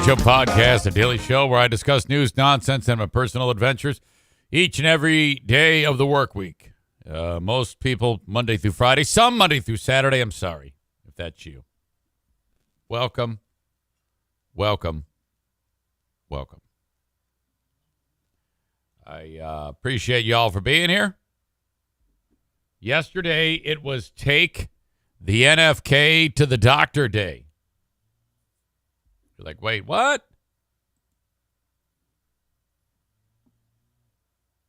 Show podcast, a daily show where I discuss news, nonsense, and my personal adventures each and every day of the work week. Most people Monday through Friday, some Monday through Saturday. I'm sorry if that's you. Welcome. I appreciate y'all for being here. Yesterday, it was Take the NFK to the Doctor Day. You're like, wait, what?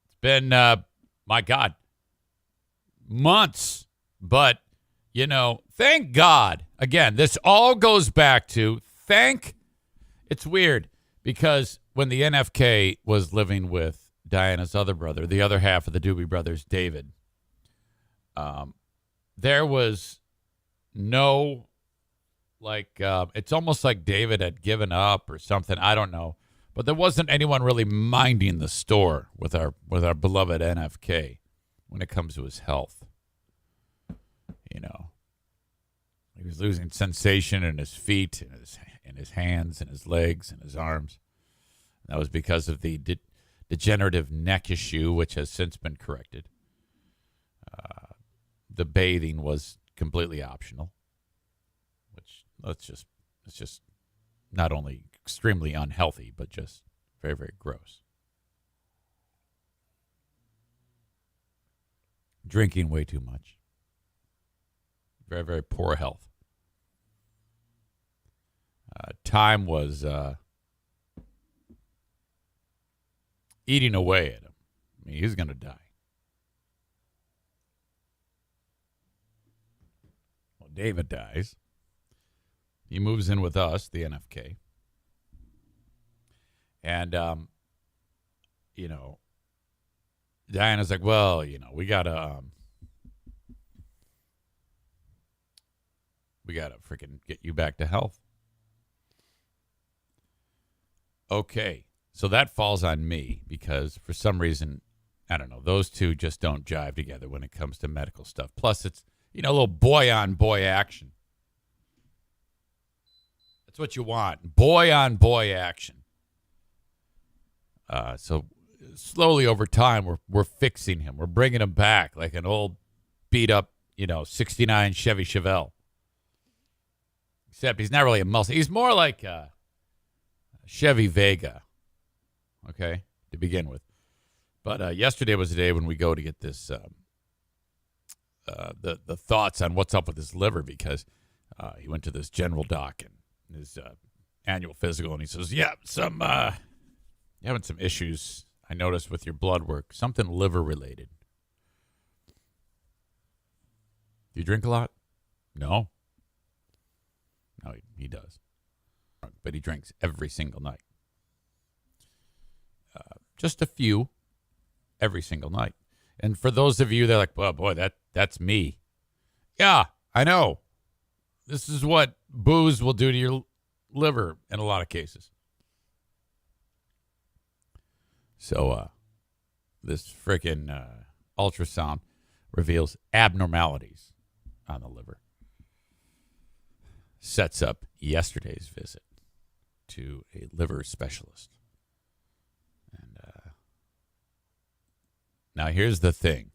It's been, my God, months. But, thank God. Again, this all goes back to it's weird because when the NFK was living with Diana's other brother, the other half of the Doobie Brothers, David, there was no, it's almost like David had given up or something. I don't know. But there wasn't anyone really minding the store with our beloved NFK when it comes to his health. He was losing sensation in his feet, in his hands, in his legs, and his arms. That was because of the degenerative neck issue, which has since been corrected. The bathing was completely optional, which it's just not only extremely unhealthy, but just very, very gross. Drinking way too much. Very, very poor health. Time was eating away at him. I mean, he's going to die. Well, David dies. He moves in with us, the NFK. And, Diana's like, well, we got to freaking get you back to health. Okay, so that falls on me because for some reason, I don't know, those two just don't jive together when it comes to medical stuff. Plus, it's, a little boy-on-boy action. That's what you want, boy-on-boy action. So slowly over time, we're fixing him. We're bringing him back like an old beat-up, 69 Chevy Chevelle. Except he's not really a Mustang. He's more like a Chevy Vega, okay, to begin with. But yesterday was the day when we go to get this, the thoughts on what's up with his liver because he went to this general doc and his annual physical, and he says, yeah, you're having some issues, I noticed, with your blood work, something liver-related. Do you drink a lot? No. No, he does. But he drinks every single night. Just a few every single night. And for those of you that are like, well, boy, that's me. Yeah, I know. This is what booze will do to your liver in a lot of cases. So this freaking ultrasound reveals abnormalities on the liver. Sets up yesterday's visit to a liver specialist. And now here's the thing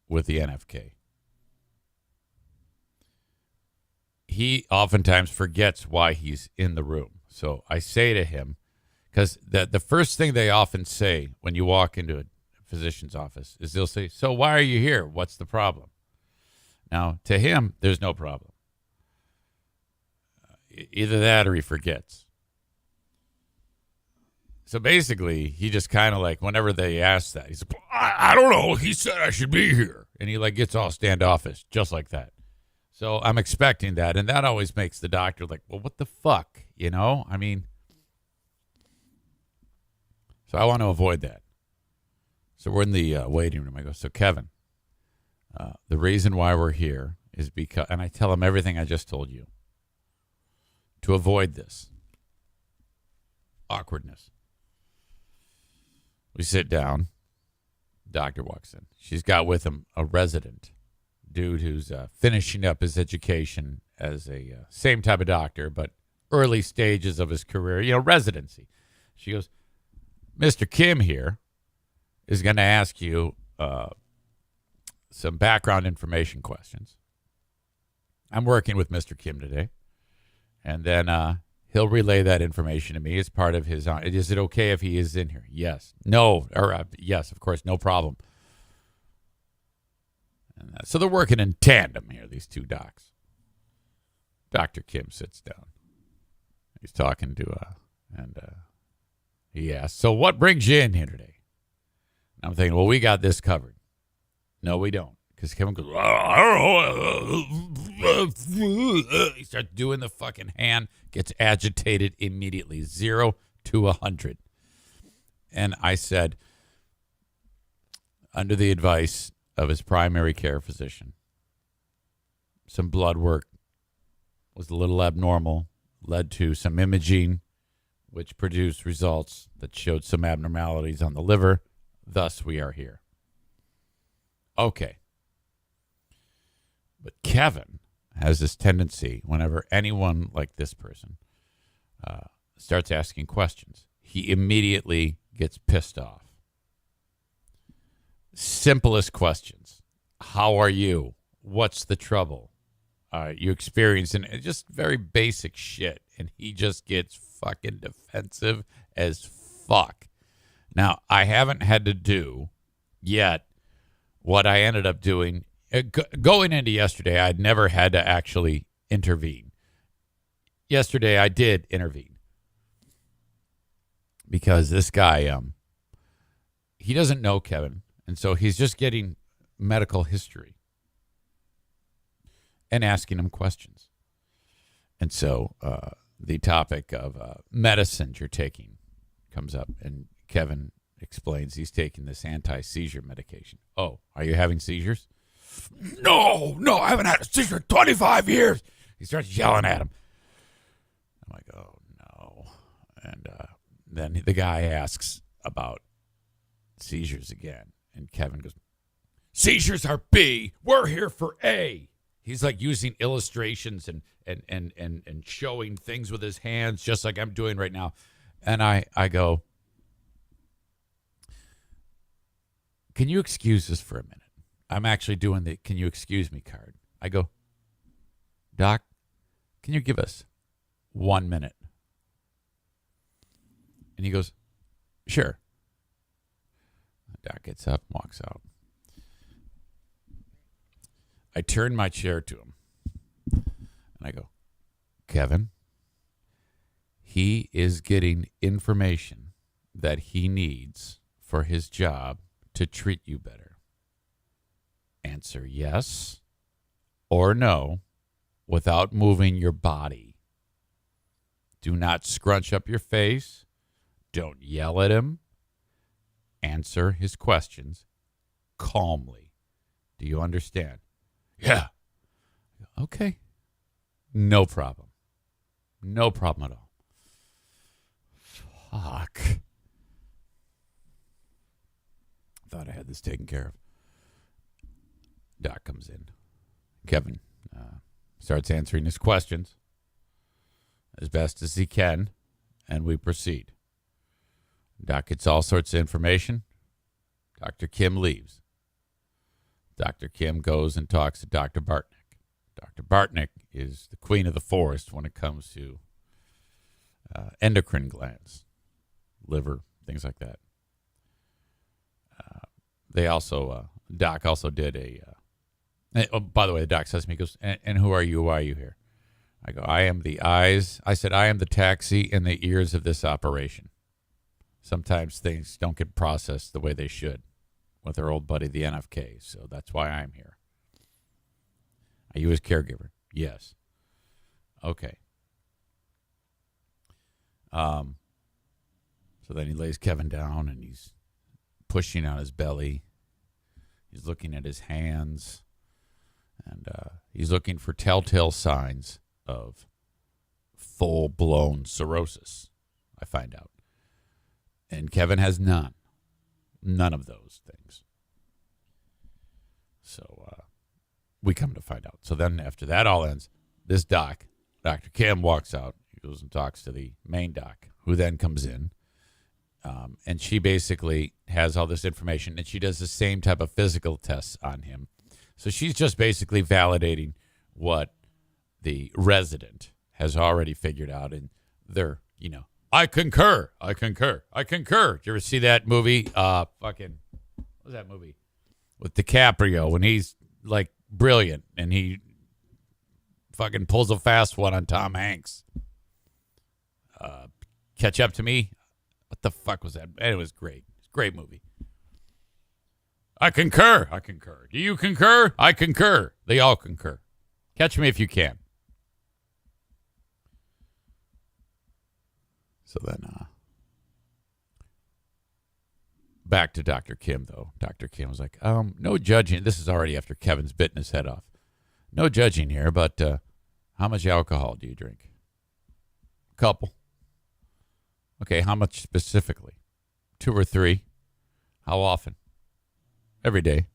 with the NFK. He oftentimes forgets why he's in the room. So I say to him, because the first thing they often say when you walk into a physician's office is they'll say, so why are you here? What's the problem? Now, to him, there's no problem. Either that or he forgets. So basically, he just kind of like, whenever they ask that, he's like, I don't know. He said I should be here. And he gets all standoffish, just like that. So I'm expecting that. And that always makes the doctor like, well, what the fuck? I mean, so I want to avoid that. So we're in the waiting room. I go, so Kevin, the reason why we're here is because, and I tell him everything I just told you. To avoid this awkwardness. We sit down. Doctor walks in. She's got with him a resident dude who's finishing up his education as a same type of doctor, but early stages of his career, residency. She goes, Mr. Kim here is going to ask you some background information questions. I'm working with Mr. Kim today. And then he'll relay that information to me as part of his. Is it okay if he is in here? Yes. No. Or yes, of course, no problem. And so they're working in tandem here, these two docs. Dr. Kim sits down. He's talking to and he asks, so what brings you in here today? And I'm thinking, well, we got this covered. No, we don't. Because Kevin goes, he starts doing the fucking hand, gets agitated immediately, 0 to 100. And I said, under the advice of his primary care physician, some blood work was a little abnormal, led to some imaging, which produced results that showed some abnormalities on the liver. Thus, we are here. Okay. But Kevin has this tendency, whenever anyone like this person starts asking questions, he immediately gets pissed off. Simplest questions. How are you? What's the trouble? You experiencing just very basic shit. And he just gets fucking defensive as fuck. Now, I haven't had to do yet what I ended up doing. Going into yesterday, I'd never had to actually intervene. Yesterday, I did intervene. Because this guy, he doesn't know Kevin. And so he's just getting medical history and asking him questions. And so the topic of medicines you're taking comes up. And Kevin explains he's taking this anti-seizure medication. Oh, are you having seizures? No, I haven't had a seizure in 25 years. He starts yelling at him. I'm like, oh, no. And then the guy asks about seizures again. And Kevin goes, seizures are B. We're here for A. He's like using illustrations and showing things with his hands, just like I'm doing right now. And I go, can you excuse us for a minute? I'm actually doing the can you excuse me card. I go, Doc, can you give us 1 minute? And he goes, sure. Doc gets up, walks out. I turn my chair to him. And I go, Kevin, he is getting information that he needs for his job to treat you better. Answer yes or no without moving your body. Do not scrunch up your face. Don't yell at him. Answer his questions calmly. Do you understand? Yeah. Okay. No problem. No problem at all. Fuck. Thought I had this taken care of. Doc comes in. Kevin starts answering his questions as best as he can, and we proceed. Doc gets all sorts of information. Dr. Kim leaves. Dr. Kim goes and talks to Dr. Bartnick. Dr. Bartnick is the queen of the forest when it comes to endocrine glands, liver, things like that. Doc also did by the way, the doc says to me, he goes, and who are you? Why are you here? I go, I am the eyes. I said, I am the taxi and the ears of this operation. Sometimes things don't get processed the way they should with our old buddy, the NFK. So that's why I'm here. Are you his caregiver? Yes. Okay. So then he lays Kevin down and he's pushing on his belly. He's looking at his hands. And he's looking for telltale signs of full-blown cirrhosis, I find out. And Kevin has none. None of those things. So we come to find out. So then after that all ends, this doc, Dr. Kim, walks out. He She goes and talks to the main doc, who then comes in. And she basically has all this information, and she does the same type of physical tests on him. So she's just basically validating what the resident has already figured out. And they're, I concur. Did you ever see that movie? What was that movie? With DiCaprio, when he's like brilliant and he fucking pulls a fast one on Tom Hanks. Catch Up to Me. What the fuck was that? It was great. It's a great movie. I concur. Do you concur? I concur. They all concur. Catch me if you can. So then, back to Dr. Kim, though. Dr. Kim was like, no judging. This is already after Kevin's bitten his head off. No judging here, but how much alcohol do you drink? Couple. Okay, how much specifically? 2 or 3? How often? Every day.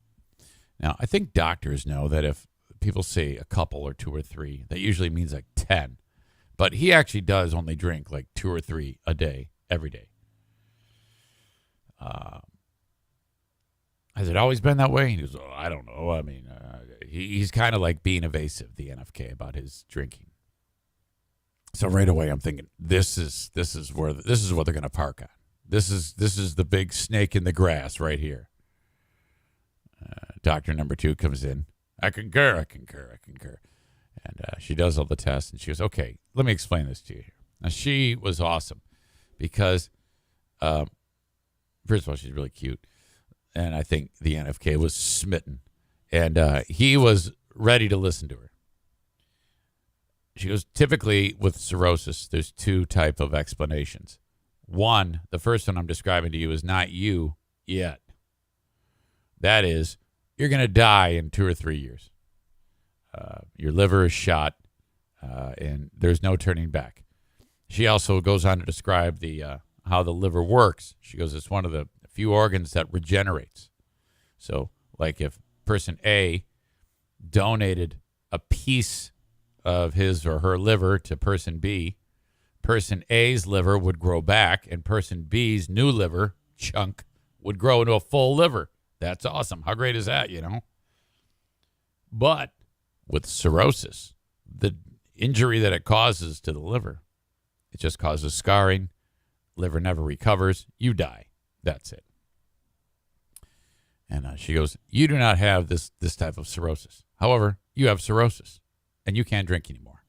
Now, I think doctors know that if people say a couple or 2 or 3, that usually means like 10. But he actually does only drink like 2 or 3 a day, every day. Has it always been that way? He goes, I don't know. I mean, he's kind of like being evasive, the NFK, about his drinking. So right away, I'm thinking, this is what they're going to park on. This is the big snake in the grass right here. Doctor number 2 comes in. I concur. And she does all the tests, and she goes, okay, let me explain this to you here. Now, she was awesome because, first of all, she's really cute. And I think the NFK was smitten. And he was ready to listen to her. She goes, typically with cirrhosis, there's 2 type of explanations. One, the first one I'm describing to you is not you yet. That is, you're going to die in 2 or 3 years. Your liver is shot, and there's no turning back. She also goes on to describe how the liver works. She goes, it's one of the few organs that regenerates. So, like if person A donated a piece of his or her liver to person B, person A's liver would grow back, and person B's new liver chunk would grow into a full liver. That's awesome. How great is that, But with cirrhosis, the injury that it causes to the liver, it just causes scarring. Liver never recovers. You die. That's it. And she goes, you do not have this type of cirrhosis. However, you have cirrhosis, and you can't drink anymore.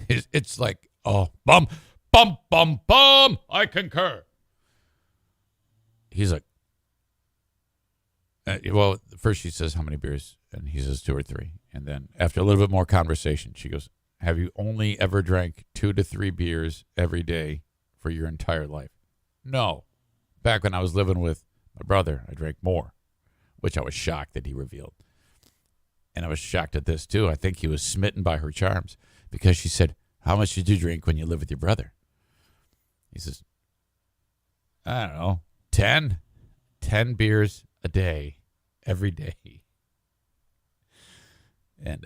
It's like, oh, bum, I concur. He's like, well, first she says, how many beers? And he says 2 or 3. And then after a little bit more conversation, she goes, have you only ever drank 2 to 3 beers every day for your entire life? No. Back when I was living with my brother, I drank more, which I was shocked that he revealed. And I was shocked at this, too. I think he was smitten by her charms because she said, how much did you drink when you lived with your brother? He says, I don't know, 10 beers a day, every day. And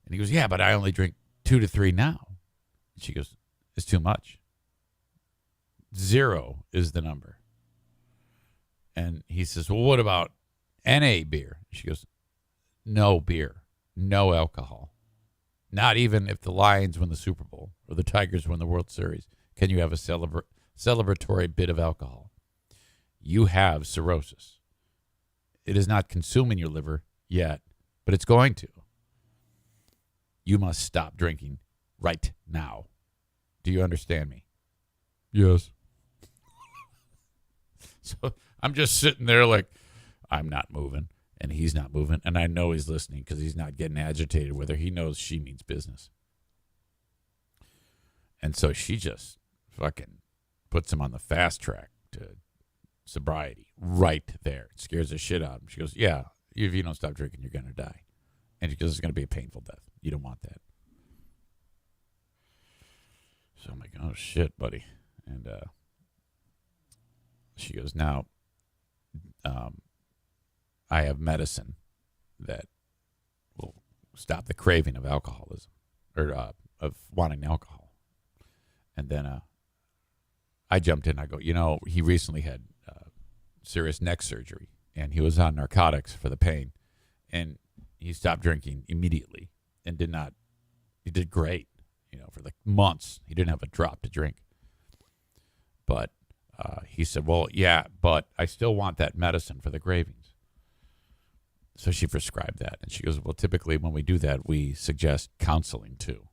he goes, yeah, but I only drink 2 to 3 now. And she goes, it's too much. 0 is the number. And he says, well, what about NA beer? She goes, no beer, no alcohol. Not even if the Lions win the Super Bowl or the Tigers win the World Series can you have a celebratory bit of alcohol. You have cirrhosis. It is not consuming your liver yet, but it's going to. You must stop drinking right now. Do you understand me? Yes. So I'm just sitting there like, I'm not moving, and he's not moving, and I know he's listening because he's not getting agitated with her. He knows she means business. And so she just fucking puts him on the fast track to sobriety right there. It scares the shit out of him. She goes, yeah, if you don't stop drinking, you're going to die. And she goes, it's going to be a painful death. You don't want that. So I'm like, oh, shit, buddy. And she goes, now, I have medicine that will stop the craving of alcoholism or of wanting alcohol. And then I jumped in. I go, he recently had serious neck surgery, and he was on narcotics for the pain. And he stopped drinking immediately and he did great, for like months. He didn't have a drop to drink. But he said, well, yeah, but I still want that medicine for the cravings. So she prescribed that. And she goes, well, typically when we do that, we suggest counseling too.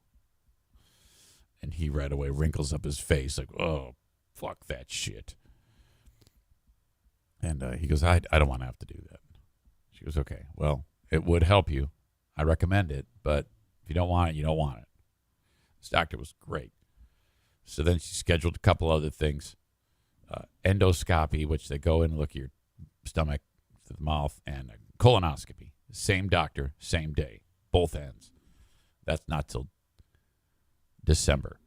And he right away wrinkles up his face like, oh, fuck that shit. And he goes, I don't want to have to do that. She goes, okay, well, it would help you. I recommend it, but if you don't want it, you don't want it. This doctor was great. So then she scheduled a couple other things. Endoscopy, which they go in and look at your stomach, to the mouth, and a colonoscopy. Same doctor, same day, both ends. That's not till December.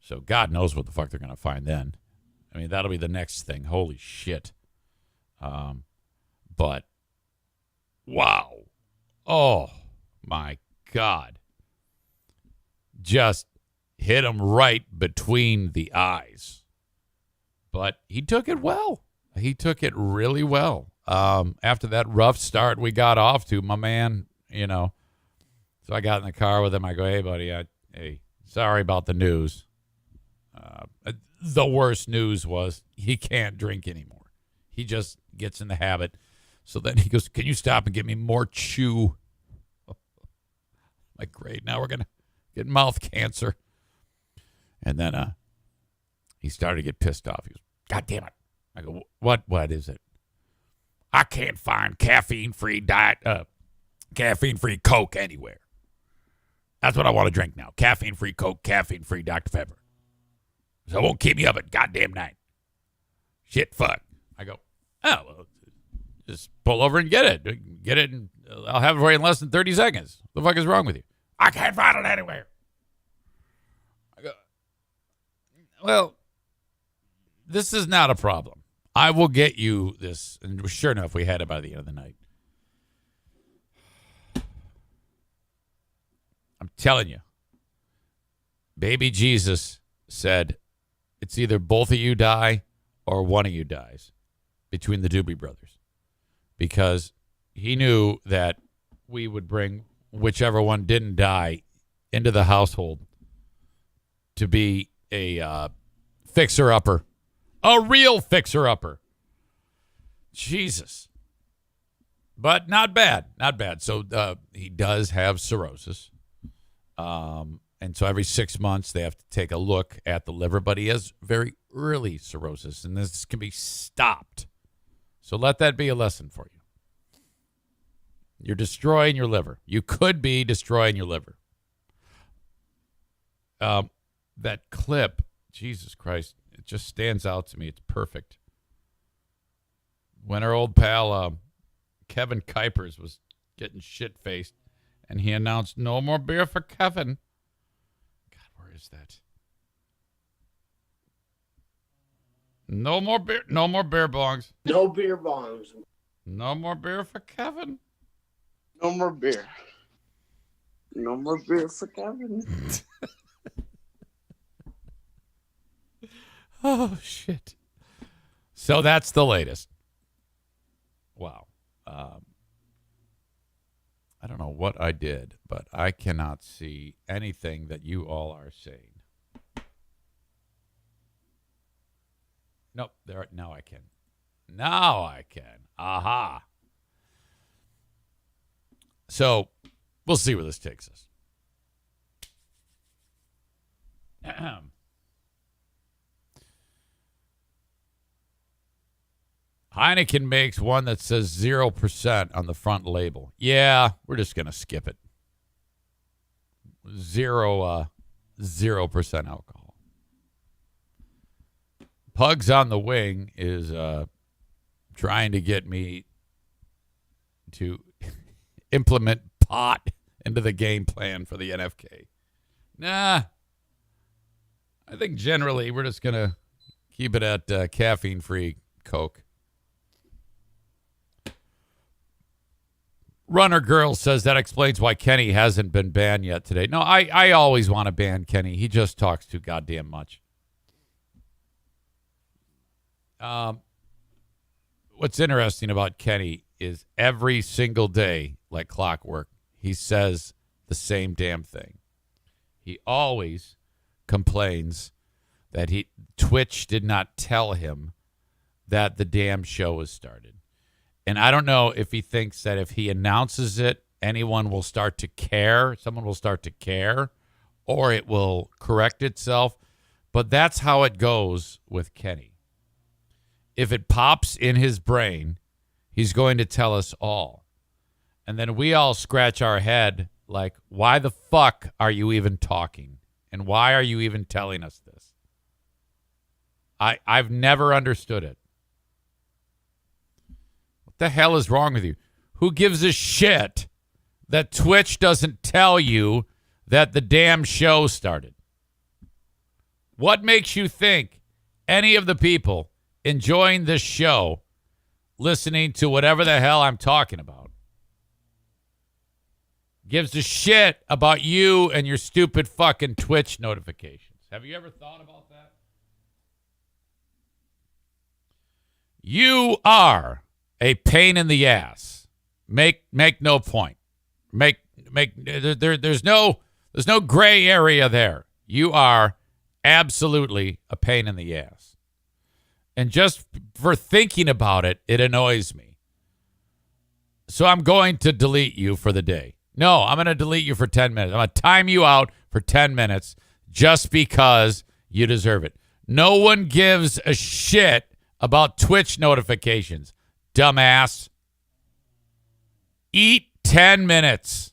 So God knows what the fuck they're going to find then. I mean, that'll be the next thing. Holy shit. But, wow. Oh, my God. Just hit him right between the eyes. But he took it well. He took it really well. After that rough start we got off to, my man, So I got in the car with him. I go, hey, buddy, hey, sorry about the news. The worst news was he can't drink anymore. He just gets in the habit. So then he goes, can you stop and get me more chew? Like, great. Now we're going to get mouth cancer. And then he started to get pissed off. He goes, God damn it. I go, what is it? I can't find caffeine-free Coke anywhere. That's what I want to drink now. Caffeine-free Coke, caffeine-free Dr. Pepper. So it won't keep me up at goddamn night. Shit, fuck. I go, oh, well, just pull over and get it. Get it, and I'll have it for you in less than 30 seconds. What the fuck is wrong with you? I can't find it anywhere. I go, well, this is not a problem. I will get you this. And sure enough, we had it by the end of the night. I'm telling you, baby Jesus said, it's either both of you die or one of you dies between the Doobie Brothers. Because he knew that we would bring whichever one didn't die into the household to be a fixer-upper. A real fixer-upper. Jesus. But not bad. Not bad. So he does have cirrhosis. And so every 6 months they have to take a look at the liver. But he has very early cirrhosis. And this can be stopped. So let that be a lesson for you. You're destroying your liver. You could be destroying your liver. That clip, Jesus Christ, it just stands out to me. It's perfect. When our old pal Kevin Kuipers was getting shit-faced, and he announced, no more beer for Kevin. God, where is that? No more beer bongs. No beer bongs. No more beer for Kevin. No more beer. No more beer for Kevin. Oh, shit. So that's the latest. Wow. I don't know what I did, but I cannot see anything that you all are saying. Nope. Now I can. Now I can. Aha. So we'll see where this takes us. Heineken makes one that says 0% on the front label. Yeah, we're just going to skip it. 0% alcohol. Pugs on the Wing is trying to get me to implement pot into the game plan for the NFK. Nah. I think generally we're just going to keep it at caffeine-free Coke. Runner Girl says that explains why Kenny hasn't been banned yet today. No, I always want to ban Kenny. He just talks too goddamn much. what's interesting about Kenny is every single day, like clockwork, he says the same damn thing. He always complains that Twitch did not tell him that the damn show was started. And I don't know if he thinks that if he announces it, anyone will start to care, someone will start to care, or it will correct itself. But that's how it goes with Kenny. If it pops in his brain, he's going to tell us all. And then we all scratch our head like, why the fuck are you even talking? And why are you even telling us this? I've never understood it. What the hell is wrong with you? Who gives a shit that Twitch doesn't tell you that the damn show started? What makes you think any of the people enjoying this show, listening to whatever the hell I'm talking about, gives a shit about you and your stupid fucking Twitch notifications? Have you ever thought about that? You are a pain in the ass. Make no point. There's no gray area there. You are absolutely a pain in the ass. And just for thinking about it, it annoys me. So I'm going to delete you for the day. No, I'm going to delete you for 10 minutes. I'm going to time you out for 10 minutes just because you deserve it. No one gives a shit about Twitch notifications, dumbass. Eat 10 minutes.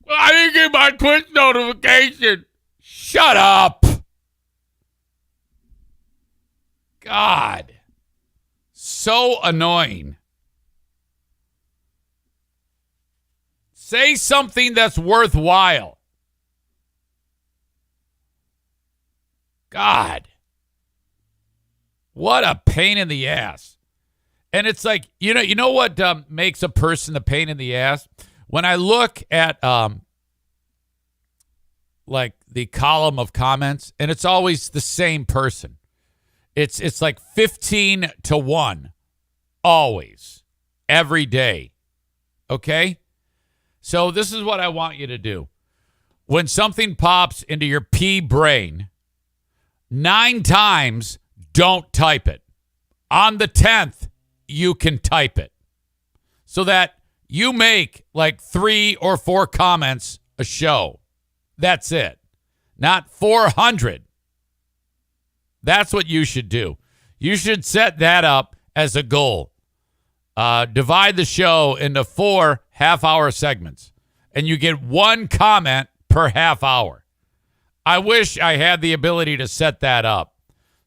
Well, I didn't get my Twitch notification. Shut up. God. So annoying. Say something that's worthwhile. God. What a pain in the ass. And it's like, you know what makes a person a pain in the ass? When I look at like the column of comments, and it's always the same person. It's like 15 to 1. Always. Every day. Okay? So this is what I want you to do. When something pops into your pea brain, 9 times, don't type it. On the 10th, you can type it. So that you make like 3 or 4 comments a show. That's it. Not 400. That's what you should do. You should set that up as a goal. Divide the show into 4 half-hour segments. And you get 1 comment per half hour. I wish I had the ability to set that up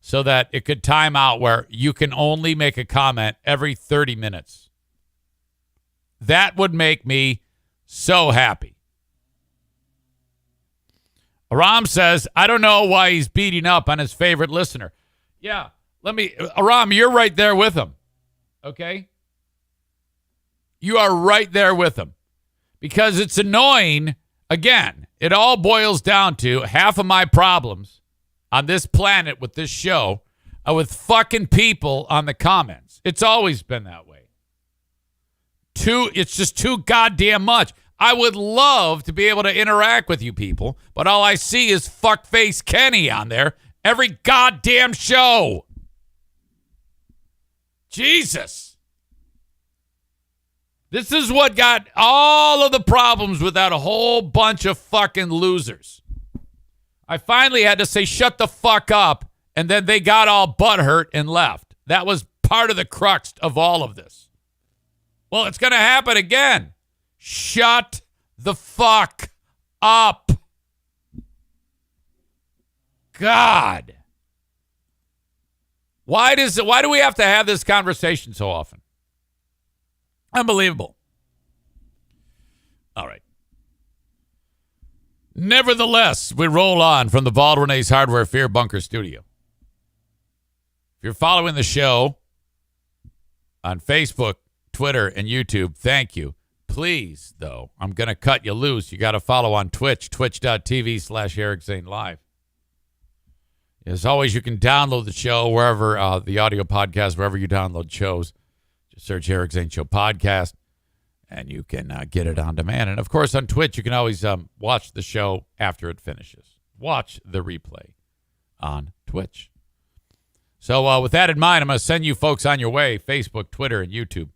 so that it could time out where you can only make a comment every 30 minutes. That would make me so happy. Aram says, I don't know why he's beating up on his favorite listener. Yeah, Aram, you're right there with him. Okay? You are right there with him. Because it's annoying. Again, it all boils down to half of my problems on this planet with this show are with fucking people on the comments. It's always been that way. It's just too goddamn much. I would love to be able to interact with you people, but all I see is fuckface Kenny on there every goddamn show. Jesus. This is what got all of the problems with that whole bunch of fucking losers. I finally had to say, shut the fuck up, and then they got all butthurt and left. That was part of the crux of all of this. Well, it's going to happen again. Shut the fuck up. God. Why do we have to have this conversation so often? Unbelievable. All right. Nevertheless, we roll on from the Bald Renee's Hardware Fear Bunker studio. If you're following the show on Facebook, Twitter, and YouTube, thank you. Please, though, I'm going to cut you loose. You got to follow on Twitch, twitch.tv/Eric Zane Live. As always, you can download the show wherever, the audio podcast, wherever you download shows. Just search Eric Zane Show Podcast, and you can get it on demand. And, of course, on Twitch, you can always watch the show after it finishes. Watch the replay on Twitch. So with that in mind, I'm going to send you folks on your way, Facebook, Twitter, and YouTube.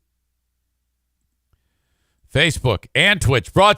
Facebook and Twitch. Brought